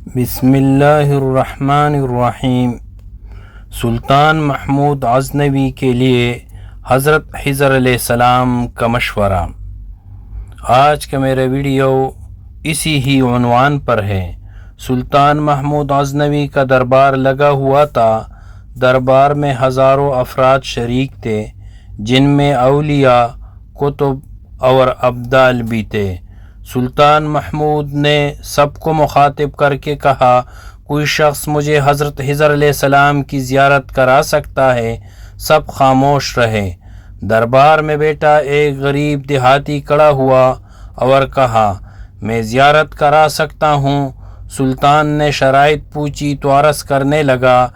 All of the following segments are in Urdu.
بسم اللہ الرحمن الرحیم۔ سلطان محمود غزنوی کے لیے حضرت خضر علیہ السلام کا مشورہ۔ آج کا میرا ویڈیو اسی ہی عنوان پر ہے۔ سلطان محمود غزنوی کا دربار لگا ہوا تھا۔ دربار میں ہزاروں افراد شریک تھے، جن میں اولیاء، کتب اور ابدال بھی تھے۔ سلطان محمود نے سب کو مخاطب کر کے کہا، کوئی شخص مجھے حضرت خضر علیہ السلام کی زیارت کرا سکتا ہے؟ سب خاموش رہے۔ دربار میں بیٹا ایک غریب دیہاتی کھڑا ہوا اور کہا، میں زیارت کرا سکتا ہوں۔ سلطان نے شرائط پوچھی تو عرض کرنے لگا،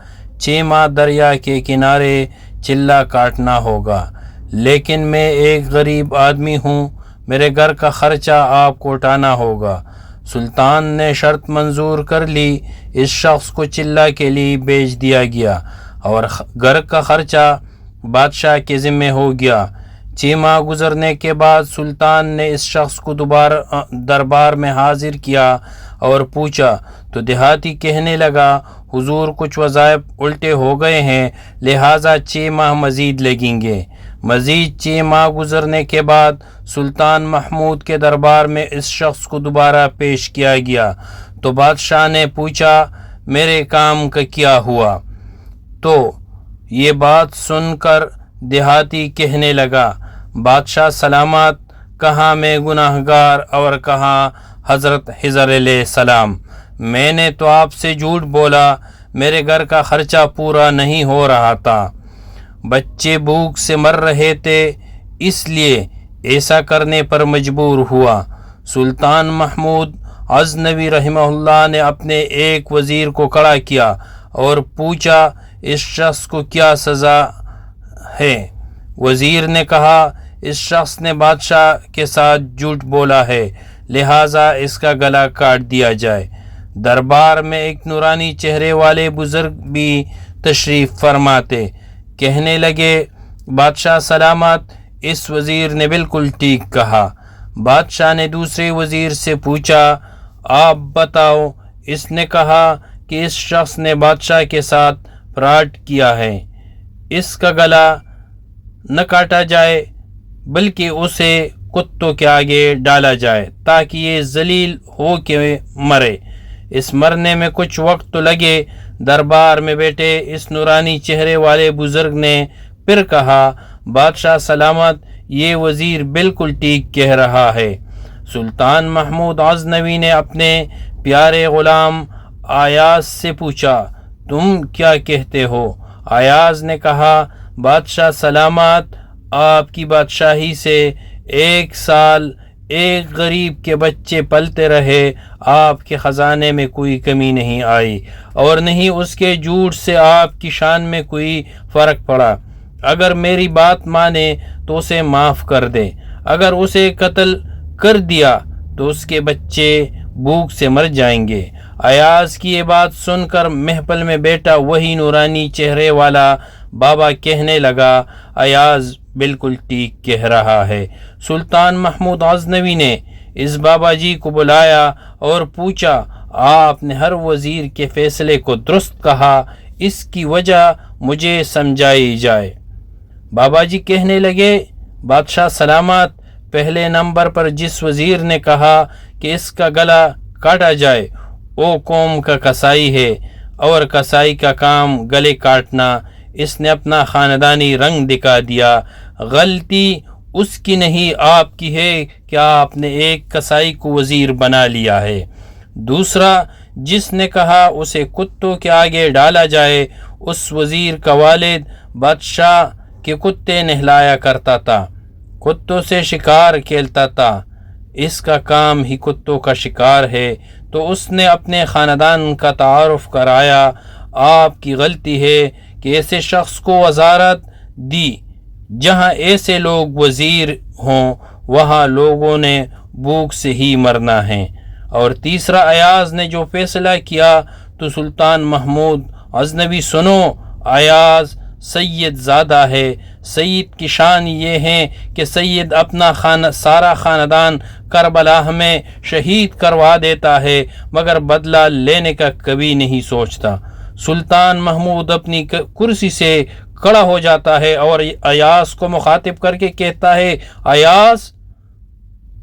6 ماہ دریا کے کنارے چلہ کاٹنا ہوگا، لیکن میں ایک غریب آدمی ہوں، میرے گھر کا خرچہ آپ کو اٹھانا ہوگا۔ سلطان نے شرط منظور کر لی۔ اس شخص کو چلہ کے لیے بھیج دیا گیا اور گھر کا خرچہ بادشاہ کے ذمہ ہو گیا۔ 6 ماہ گزرنے کے بعد سلطان نے اس شخص کو دوبارہ دربار میں حاضر کیا اور پوچھا تو دیہاتی کہنے لگا، حضور کچھ وظائف الٹے ہو گئے ہیں، لہٰذا 6 ماہ مزید لگیں گے۔ مزید 6 ماہ گزرنے کے بعد سلطان محمود کے دربار میں اس شخص کو دوبارہ پیش کیا گیا تو بادشاہ نے پوچھا، میرے کام کا کیا ہوا؟ تو یہ بات سن کر دیہاتی کہنے لگا، بادشاہ سلامت، کہاں میں گناہ گار اور کہاں حضرت خضر علیہ السلام؟ میں نے تو آپ سے جھوٹ بولا، میرے گھر کا خرچہ پورا نہیں ہو رہا تھا، بچے بھوک سے مر رہے تھے، اس لیے ایسا کرنے پر مجبور ہوا۔ سلطان محمود غزنوی رحمہ اللہ نے اپنے ایک وزیر کو کھڑا کیا اور پوچھا، اس شخص کو کیا سزا ہے؟ وزیر نے کہا، اس شخص نے بادشاہ کے ساتھ جھوٹ بولا ہے، لہٰذا اس کا گلا کاٹ دیا جائے۔ دربار میں ایک نورانی چہرے والے بزرگ بھی تشریف فرماتے، کہنے لگے، بادشاہ سلامت، اس وزیر نے بالکل ٹھیک کہا۔ بادشاہ نے دوسرے وزیر سے پوچھا، آپ بتاؤ، اس نے کہا کہ اس شخص نے بادشاہ کے ساتھ فراڈ کیا ہے، اس کا گلا نہ کاٹا جائے بلکہ اسے کتوں کے آگے ڈالا جائے تاکہ یہ ذلیل ہو کے مرے۔ اس مرنے میں کچھ وقت تو لگے۔ دربار میں بیٹھے اس نورانی چہرے والے بزرگ نے پھر کہا، بادشاہ سلامت، یہ وزیر بالکل ٹھیک کہہ رہا ہے۔ سلطان محمود غزنوی نے اپنے پیارے غلام ایاز سے پوچھا، تم کیا کہتے ہو؟ ایاز نے کہا، بادشاہ سلامت، آپ کی بادشاہی سے 1 سال ایک غریب کے بچے پلتے رہے، آپ کے خزانے میں کوئی کمی نہیں آئی اور نہیں اس کے جھوٹ سے آپ کی شان میں کوئی فرق پڑا۔ اگر میری بات مانے تو اسے معاف کر دے، اگر اسے قتل کر دیا تو اس کے بچے بھوک سے مر جائیں گے۔ ایاز کی یہ بات سن کر محفل میں بیٹا وہی نورانی چہرے والا بابا کہنے لگا، ایاز بالکل ٹھیک کہہ رہا ہے۔ سلطان محمود غزنوی نے اس بابا جی کو بلایا اور پوچھا، آپ نے ہر وزیر کے فیصلے کو درست کہا، اس کی وجہ مجھے سمجھائی جائے۔ بابا جی کہنے لگے، بادشاہ سلامت، پہلے نمبر پر جس وزیر نے کہا کہ اس کا گلا کاٹا جائے، وہ قوم کا قصائی ہے اور قصائی کا کام گلے کاٹنا، اس نے اپنا خاندانی رنگ دکھا دیا۔ غلطی اس کی نہیں، آپ کی ہے کہ آپ نے ایک قصائی کو وزیر بنا لیا ہے۔ دوسرا، جس نے کہا اسے کتوں کے آگے ڈالا جائے، اس وزیر کا والد بادشاہ کے کتے نہلایا کرتا تھا، کتوں سے شکار کھیلتا تھا، اس کا کام ہی کتوں کا شکار ہے، تو اس نے اپنے خاندان کا تعارف کرایا۔ آپ کی غلطی ہے کہ ایسے شخص کو وزارت دی، جہاں ایسے لوگ وزیر ہوں وہاں لوگوں نے بھوک سے ہی مرنا ہے۔ اور تیسرا، ایاز نے جو فیصلہ کیا تو سلطان محمود غزنوی سنو، ایاز سید زادہ ہے۔ سید کی شان یہ ہے کہ سید اپنا سارا خاندان کربلا میں شہید کروا دیتا ہے، مگر بدلہ لینے کا کبھی نہیں سوچتا۔ سلطان محمود اپنی کرسی سے کھڑا ہو جاتا ہے اور ایاز کو مخاطب کر کے کہتا ہے، ایاز،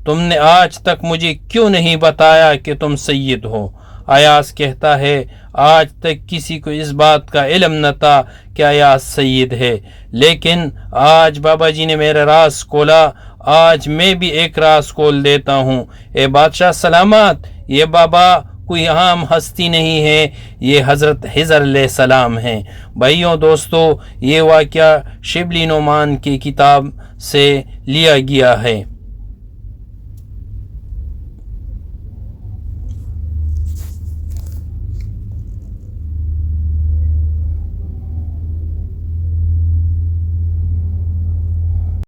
تم نے آج تک مجھے کیوں نہیں بتایا کہ تم سید ہو؟ ایاز کہتا ہے، آج تک کسی کو اس بات کا علم نہ تھا کہ ایاز سید ہے، لیکن آج بابا جی نے میرا راز کھولا، آج میں بھی ایک راز کھول دیتا ہوں۔ اے بادشاہ سلامت، یہ بابا کوئی عام ہستی نہیں ہے، یہ حضرت خضر علیہ السلام ہیں۔ بھائیوں دوستو، یہ واقعہ شبلی نعمان کی کتاب سے لیا گیا ہے۔